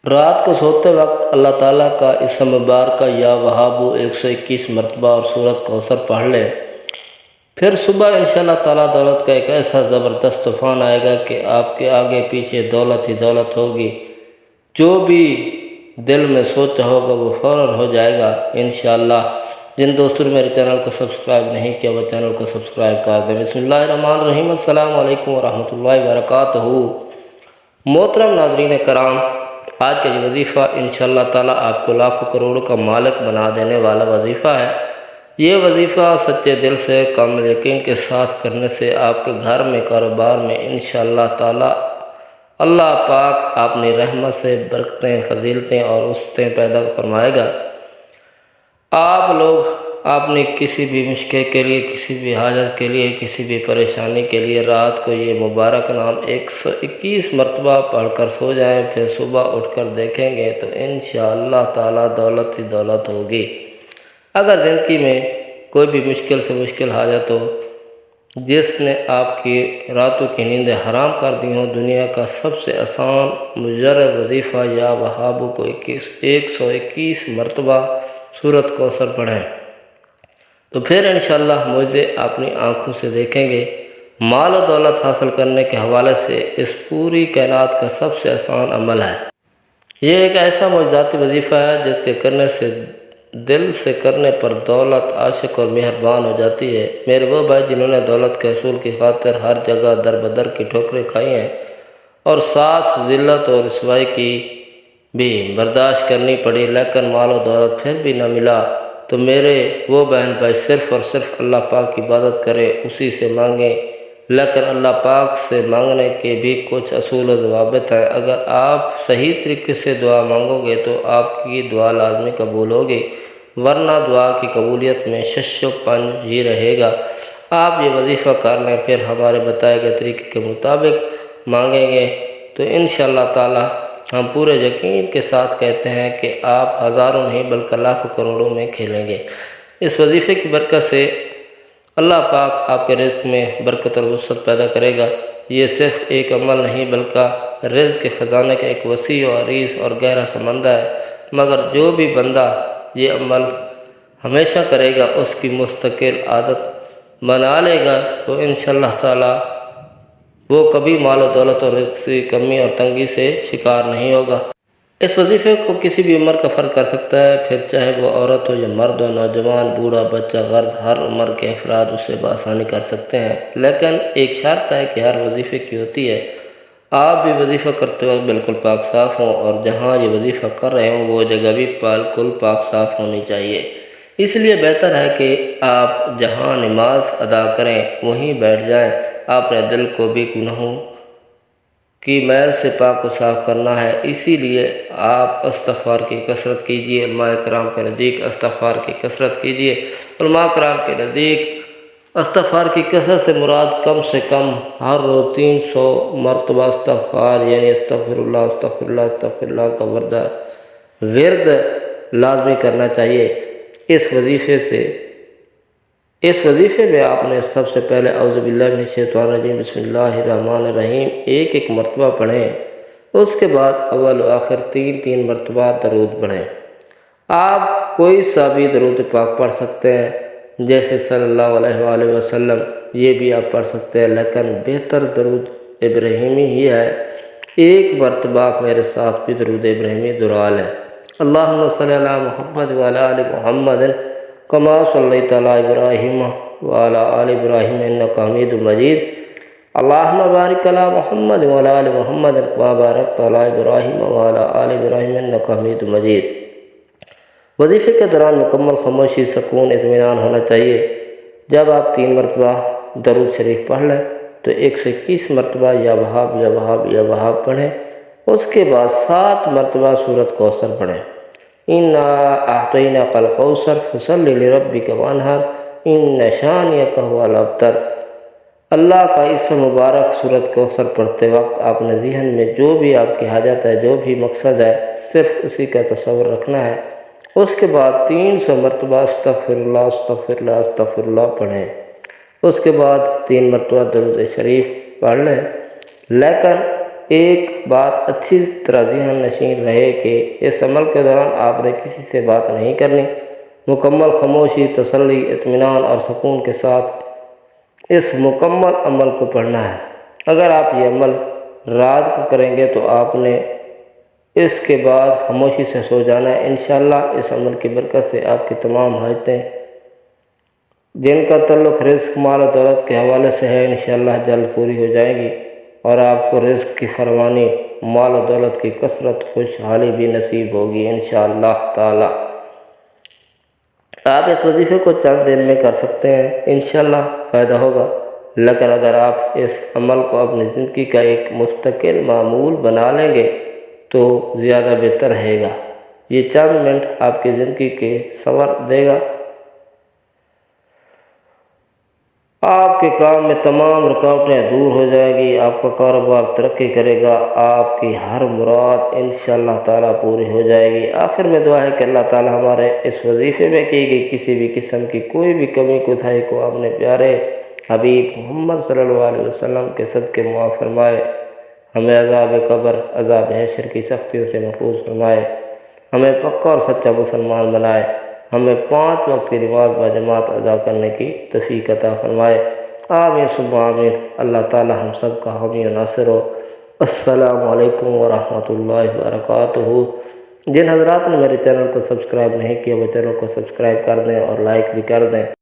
رات کو سوتے وقت اللہ تعالیٰ کا اسم مبارکہ یا وہابو 121 مرتبہ اور سورۃ کوثر پڑھ لیں۔ پھر صبح انشاءاللہ تعالیٰ دولت کا ایک ایسا زبردست طوفان آئے گا کہ آپ کے آگے پیچھے دولت ہی دولت ہوگی۔ جو بھی دل میں سوچا ہوگا وہ فوراً ہو جائے گا انشاءاللہ۔ جن دوستوں نے میرے چینل کو سبسکرائب نہیں کیا وہ چینل کو سبسکرائب کر دیں۔ بسم اللہ الرحمن الرحیم۔ السلام علیکم ورحمۃ اللہ وبرکاتہ۔ محترم ناظرین کرام، آج کا یہ وظیفہ انشاءاللہ تعالیٰ آپ کو لاکھوں کروڑوں کا مالک بنا دینے والا وظیفہ ہے۔ یہ وظیفہ سچے دل سے کامل یقین کے ساتھ کرنے سے آپ کے گھر میں کاروبار میں انشاءاللہ تعالیٰ اللہ پاک اپنی رحمت سے برکتیں، فضیلتیں اور وسعتیں پیدا فرمائے گا۔ آپ لوگ اپنی کسی بھی مشکل کے لیے، کسی بھی حاجت کے لیے، کسی بھی پریشانی کے لیے رات کو یہ مبارک نام 121 مرتبہ پڑھ کر سو جائیں، پھر صبح اٹھ کر دیکھیں گے تو انشاءاللہ تعالیٰ دولت ہی دولت ہوگی۔ اگر زندگی میں کوئی بھی مشکل سے مشکل حاجت ہو جس نے آپ کی راتوں کی نیندیں حرام کر دی ہوں، دنیا کا سب سے آسان مجرب وظیفہ یا وہابو کو 121 مرتبہ سورۃ کوثر پڑھیں تو پھر انشاءاللہ معجزے اپنی آنکھوں سے دیکھیں گے۔ مال و دولت حاصل کرنے کے حوالے سے اس پوری کائنات کا سب سے آسان عمل ہے۔ یہ ایک ایسا معجزاتی وظیفہ ہے جس کے کرنے سے دل سے کرنے پر دولت عاشق اور مہربان ہو جاتی ہے۔ میرے وہ بھائی جنہوں نے دولت کے حصول کی خاطر ہر جگہ در بدر کی ٹھوکریں کھائی ہیں اور ساتھ ذلت اور رسوائی کی بھی برداشت کرنی پڑی لیکن مال و دولت پھر بھی نہ ملا، تو میرے وہ بہن بھائی صرف اور صرف اللہ پاک کی عبادت کریں، اسی سے مانگیں۔ لیکن اللہ پاک سے مانگنے کے بھی کچھ اصول و ضوابط ہیں۔ اگر آپ صحیح طریقے سے دعا مانگو گے تو آپ کی دعا لازمی قبول ہوگی، ورنہ دعا کی قبولیت میں شش و پنج ہی رہے گا۔ آپ یہ وظیفہ کر لیں، پھر ہمارے بتائے گئے طریقے کے مطابق مانگیں گے تو انشاءاللہ تعالی ہم پورے یقین کے ساتھ کہتے ہیں کہ آپ ہزاروں نہیں بلکہ لاکھوں کروڑوں میں کھیلیں گے۔ اس وظیفے کی برکت سے اللہ پاک آپ کے رزق میں برکت اور وسعت پیدا کرے گا۔ یہ صرف ایک عمل نہیں بلکہ رزق کے خزانے کا ایک وسیع و عریض اور گہرا سمندر ہے، مگر جو بھی بندہ یہ عمل ہمیشہ کرے گا، اس کی مستقل عادت بنا لے گا تو انشاءاللہ تعالی وہ کبھی مال و دولت اور رزق کی کمی اور تنگی سے شکار نہیں ہوگا۔ اس وظیفے کو کسی بھی عمر کا فرد کر سکتا ہے، پھر چاہے وہ عورت ہو یا مرد ہو، نوجوان، بوڑھا، بچہ، غرض ہر عمر کے افراد اسے بآسانی کر سکتے ہیں۔ لیکن ایک شرط ہے کہ ہر وظیفے کی ہوتی ہے، آپ بھی وظیفہ کرتے وقت بالکل پاک صاف ہوں اور جہاں یہ وظیفہ کر رہے ہوں وہ جگہ بھی بالکل پاک صاف ہونی چاہیے۔ اس لیے بہتر ہے کہ آپ جہاں نماز ادا کریں وہیں بیٹھ جائیں۔ اپنے دل کو بھی گناہوں کی میل سے پاک و صاف کرنا ہے، اسی لیے آپ استغفار کی کثرت کیجیے۔ علماء کرام کے نزدیک استغفار کی کثرت کیجیے۔ علماء کرام کے نزدیک استغفار کی کثرت سے مراد کم سے کم ہر روز 300 مرتبہ استغفار یعنی استغفر اللہ استغفر اللہ استغفر اللہ کا ورد لازمی کرنا چاہیے۔ اس وظیفے میں آپ نے سب سے پہلے اعوذ باللہ من الشیطان الرجیم بسم اللہ الرحمن الرحیم ایک مرتبہ پڑھیں، اس کے بعد اول و آخر 3 مرتبہ درود پڑھیں۔ آپ کوئی سا بھی درود پاک پڑھ سکتے ہیں، جیسے صلی اللہ علیہ وآلہ وسلم، یہ بھی آپ پڑھ سکتے ہیں، لیکن بہتر درود ابراہیمی ہی ہے۔ ایک مرتبہ آپ میرے ساتھ بھی درود ابراہیمی دہرا لیں۔ اللہم صلی علی محمد وعلی آل محمد کما صلیت علی ابراہیم وعلی آل ابراہیم انک حمید مجید۔ اللہم بارک علی محمد وعلی آل محمد کما بارکت علی ابراہیم وعلی آل ابراہیم انک حمید مجید۔ وظیفے کے دوران مکمل خاموشی، سکون، اطمینان ہونا چاہیے۔ جب آپ 3 مرتبہ درود شریف پڑھ لیں تو 121 مرتبہ یا وہاب یا وہاب یا وہاب پڑھیں، اس کے بعد 7 مرتبہ سورۃ کوثر پڑھیں۔ انا اعطیناک الکوثر فصلی لربک وانحر ان شانئک هو الابتر۔ اللہ کا اسم مبارک سورۃ کوثر پڑھتے وقت آپ نے ذہن میں جو بھی آپ کی حاجت ہے، جو بھی مقصد ہے، صرف اسی کا تصور رکھنا ہے۔ اس کے بعد 300 مرتبہ استغفر اللہ استغفر اللہ استغفر اللہ پڑھیں۔ اس کے بعد 3 مرتبہ درود شریف پڑھ لیں، لیکن ایک بات اچھی طرح ذہن نشین رہے کہ اس عمل کے دوران آپ نے کسی سے بات نہیں کرنی، مکمل خاموشی، تسلی، اطمینان اور سکون کے ساتھ اس مکمل عمل کو پڑھنا ہے۔ اگر آپ یہ عمل رات کو کریں گے تو آپ نے اس کے بعد خاموشی سے سو جانا ہے۔ انشاءاللہ اس عمل کی برکت سے آپ کی تمام حاجتیں جن کا تعلق رزق، مال و دولت کے حوالے سے ہے انشاءاللہ جلد پوری ہو جائیں گی، اور آپ کو رزق کی فراوانی، مال و دولت کی کثرت، خوشحالی بھی نصیب ہوگی انشاءاللہ تعالی۔ آپ اس وظیفے کو چند دن میں کر سکتے ہیں، انشاءاللہ فائدہ ہوگا، لیکن اگر آپ اس عمل کو اپنی زندگی کا ایک مستقل معمول بنا لیں گے تو زیادہ بہتر رہے گا۔ یہ چند منٹ آپ کی زندگی کے سنور دے گا، آپ کے کام میں تمام رکاوٹیں دور ہو جائیں گی، آپ کا کاروبار ترقی کرے گا، آپ کی ہر مراد انشاءاللہ تعالیٰ پوری ہو جائے گی۔ آخر میں دعا ہے کہ اللہ تعالیٰ ہمارے اس وظیفے میں کی گئی کسی بھی قسم کی کوئی بھی کمی کوتاہی کو اپنے پیارے حبیب محمد صلی اللہ علیہ وسلم کے صدقے معاف فرمائے، ہمیں عذاب قبر، عذاب حشر کی سختیوں سے محفوظ فرمائے، ہمیں پکا اور سچا مسلمان بنائے، ہمیں 5 وقت کی نماز باجماعت ادا کرنے کی توفیق عطا فرمائے، آمین ثم آمین۔ اللہ تعالی ہم سب کا حامی و ناصر ہو۔ السلام علیکم ورحمۃ اللہ وبرکاتہ۔ جن حضرات نے میرے چینل کو سبسکرائب نہیں کیا وہ چینل کو سبسکرائب کر دیں اور لائک بھی کر دیں۔